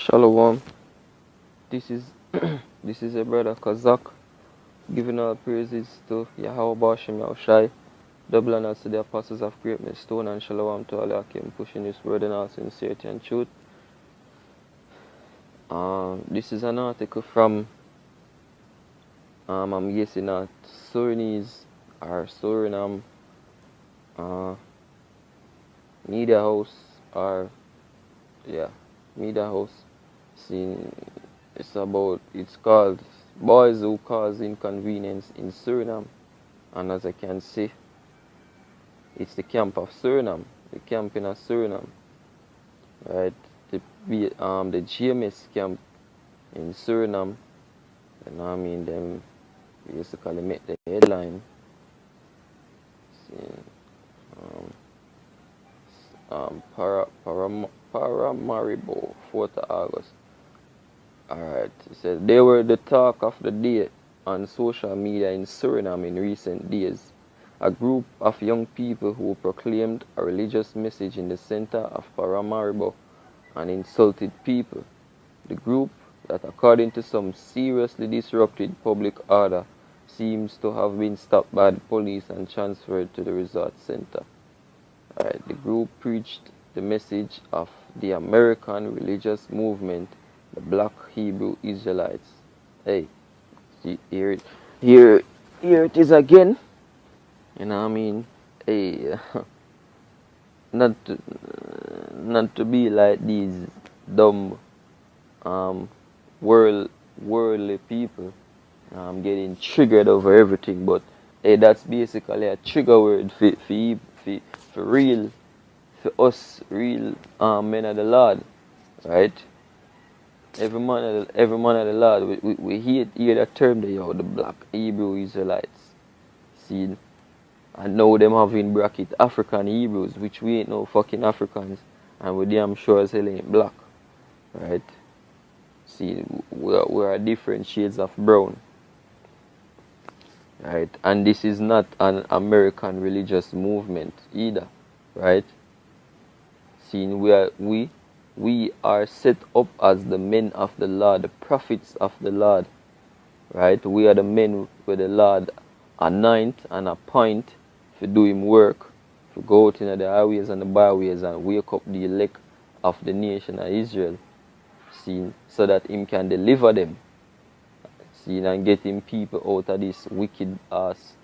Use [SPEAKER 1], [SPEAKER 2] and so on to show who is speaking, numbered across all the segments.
[SPEAKER 1] Shalom. This is this is a brother Kazak giving all praises to Yahweh Hashem Yahushai, double honors to the apostles of Great Millstone, and shalom to all Ahchyam pushing this word in all sincerity and truth. This is an article from I'm guessing at Surinese or Suriname media house or media house. It's called Boys Who Cause Inconvenience in Suriname, and as I can see, it's the camp of Suriname, the camp in Suriname, right? The GMS camp in Suriname, and I mean them basically make the headline. Paramaribo, 4th of August. Alright, it says they were the talk of the day on social media in Suriname in recent days. A group of young people who proclaimed a religious message in the center of Paramaribo and insulted people. The group, that according to some seriously disrupted public order, seems to have been stopped by the police and transferred to the resort center. Alright, the group preached the message of the American religious movement, the Black Hebrew Israelites. Hey, see, here it is again. You know what I mean? Hey, not to be like these dumb worldly people getting triggered over everything, but hey, that's basically a trigger word for real, for us real men of the Lord, right? Every man of the Lord, we hear that term there, the Black Hebrew Israelites. See, and now them have in bracket African Hebrews, which we ain't no fucking Africans, and we damn sure as hell ain't black, right? See, we are different shades of brown, right? And this is not an American religious movement either, right? See, we are set up as the men of the Lord, the prophets of the Lord, right? We are the men where the Lord anoint and appoint for doing work, to go out in the highways and the byways and wake up the elect of the nation of Israel, see, so that him can deliver them, see, and get him people out of this wicked ass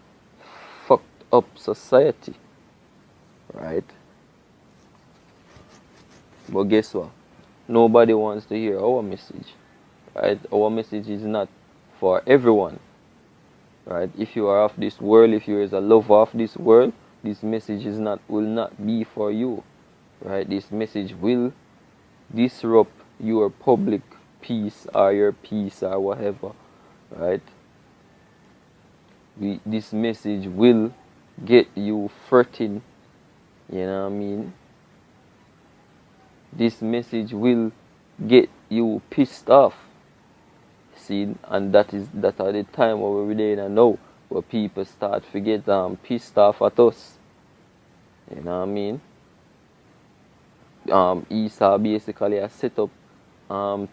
[SPEAKER 1] fucked up society, right? But guess what? Nobody wants to hear our message, right? Our message is not for everyone, right? If you are of this world, if you are a lover of this world, this message will not be for you, right? This message will disrupt your public peace or your peace or whatever, right? This message will get you fretting, you know what I mean? This message will get you pissed off, see, and that are the time where we're there now, where people start to get pissed off at us, you know what I mean? Esau basically has set up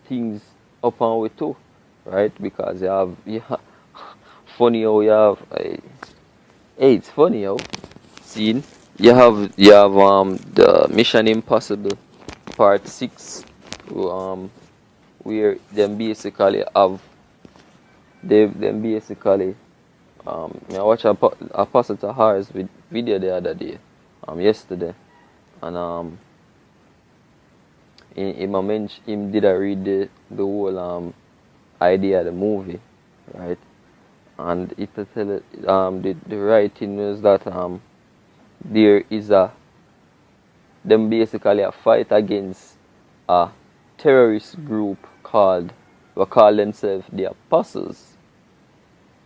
[SPEAKER 1] things up on way too, right? Because you have funny how you have hey, it's funny how, see, you have the Mission Impossible Part 6, where them basically have them basically I watched a Pastor Harris video the other day, yesterday, and him did I read the whole idea of the movie, right? And it tell it, the writing was that there is them basically a fight against a terrorist group who call themselves the Apostles,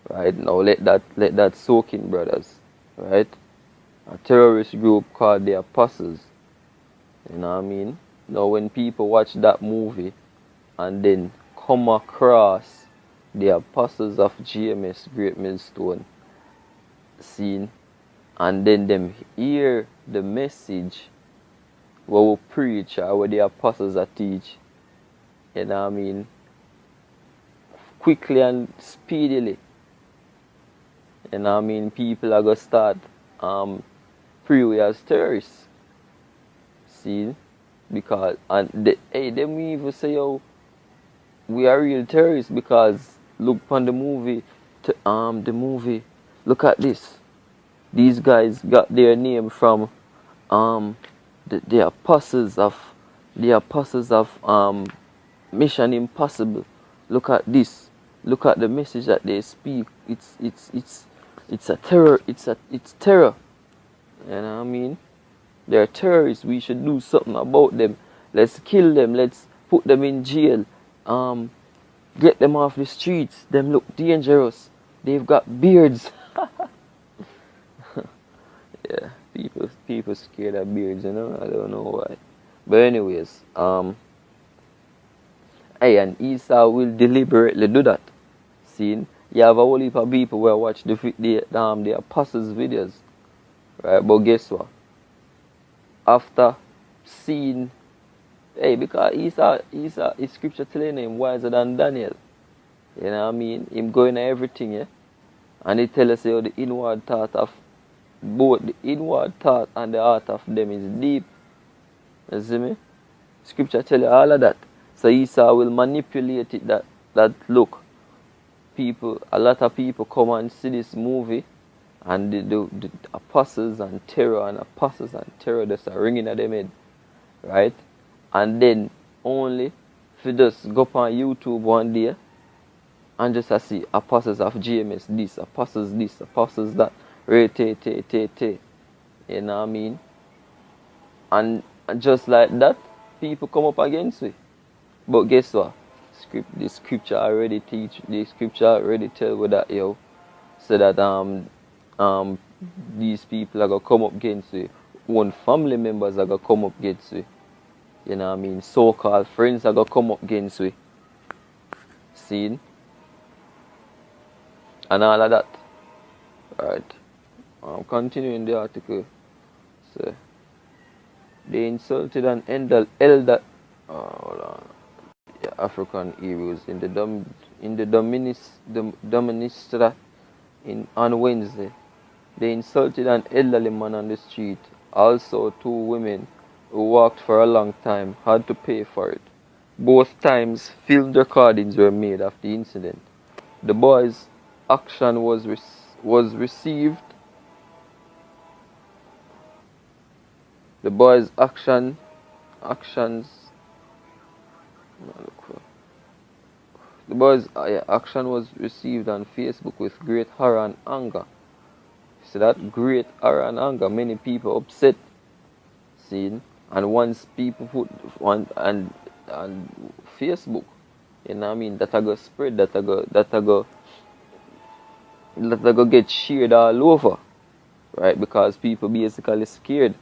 [SPEAKER 1] right? Now let that soak in, brothers, right? A terrorist group called the Apostles, you know what I mean? Now when people watch that movie and then come across the Apostles of GMS, Great Millstone, scene, and then them hear the message what we preach or what the apostles are teach, You know what I mean? Quickly and speedily. You know what I mean? People are gonna start pre as terrorists. See? Because and them even say, yo, we are real terrorists because look on the movie, look at this. These guys got their name from um the apostles of Mission Impossible. Look at this. Look at the message that they speak. It's a terror. It's terror. You know what I mean? They're terrorists. We should do something about them. Let's kill them. Let's put them in jail. Get them off the streets. Them look dangerous. They've got beards. Yeah, people scared of beards, you know. I don't know why. But anyways, hey, and Esau will deliberately do that. See, you have a whole heap of people who watch the apostles' videos, right? But guess what? After seeing, hey, because Esau is scripture telling him wiser than Daniel. You know what I mean? Him going to everything, yeah? And he tell us, the inward thought of both the inward thought and the heart of them is deep. You see me? Scripture tell you all of that. So Esau will manipulate it that look, a lot of people come and see this movie and the apostles and terror just are ringing at them head. Right? And then only if you just go up on YouTube one day and just see apostles of GMS this, apostles that, you know what I mean? And just like that, people come up against it. But guess what? The scripture already tell you that, yo, so that these people are gonna come up against you. One family members are gonna come up against you. You know what I mean? So-called friends are gonna come up against you. See? And all of that. Alright. Continuing the article. So they insulted an elder hold on. Yeah, African heroes in the Doministra on Wednesday. They insulted an elderly man on the street. Also, two women who walked for a long time had to pay for it. Both times, filmed recordings were made of the incident. The boy's action was received. The boy's actions. The boy's action was received on Facebook with great horror and anger. So that great horror and anger, many people upset. See, and once people put on and Facebook, you know what I mean, that I go spread, that I go get shared all over, right? Because people basically scared.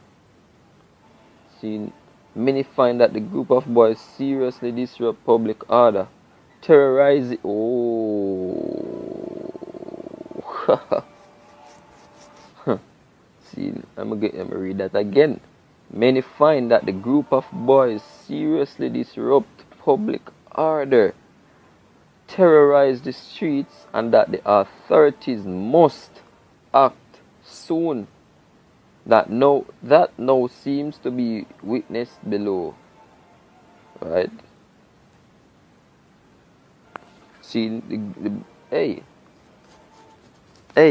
[SPEAKER 1] See, many find that the group of boys seriously disrupt public order, terrorize. See, let me read that again. Many find that the group of boys seriously disrupt public order, terrorize the streets, and that the authorities must act soon. That now seems to be witnessed below. Right? See, hey,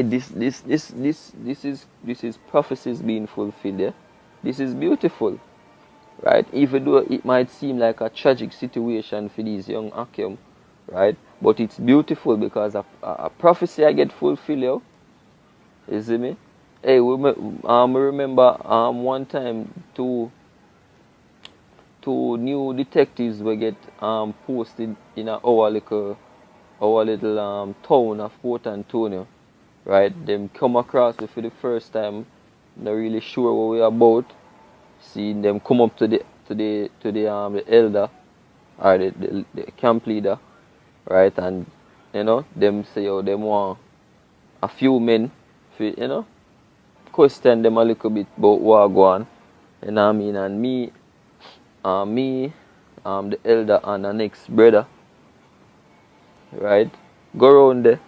[SPEAKER 1] this is prophecies being fulfilled. Yeah? This is beautiful, right? Even though it might seem like a tragic situation for these young Ahchyam, right? But it's beautiful because a prophecy I get fulfilled, yo. You see me? Hey, remember one time two new detectives will get posted in our little town of Port Antonio, right? Them come across it for the first time, not really sure what we're about. See them come up to the elder or the camp leader, right? And you know, them say, oh, them want a few men for, you know, question them a little bit about what go on. You know what I mean? And me, the elder and the next brother, right? Go around there,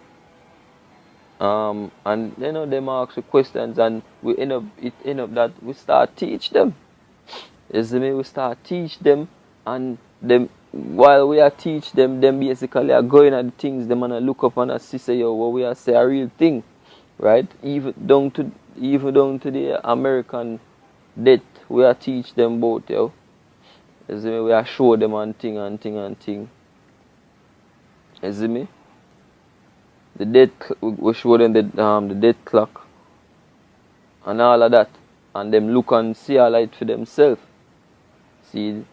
[SPEAKER 1] and you know them ask you questions, and it end up that we start teach them. You see me? We start teach them, and them while we are teach them, them basically are going at the things them and look up and see say yo what we are say a real thing, right? Even down to the American debt, we are teach them both, yo. You see me? We are show them and thing and thing and thing. You see me? The debt we show them the debt clock and all of that, and them look and see all it for themselves. See.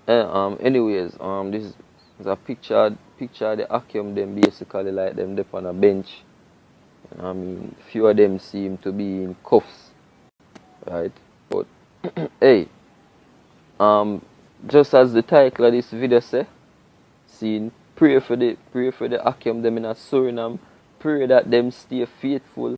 [SPEAKER 1] Anyways, this is a picture of the Ahchyam them basically like them up on a bench. I mean, few of them seem to be in cuffs, right? But hey, just as the title of this video say, pray for the Ahchyam them in a Suriname, pray that them stay faithful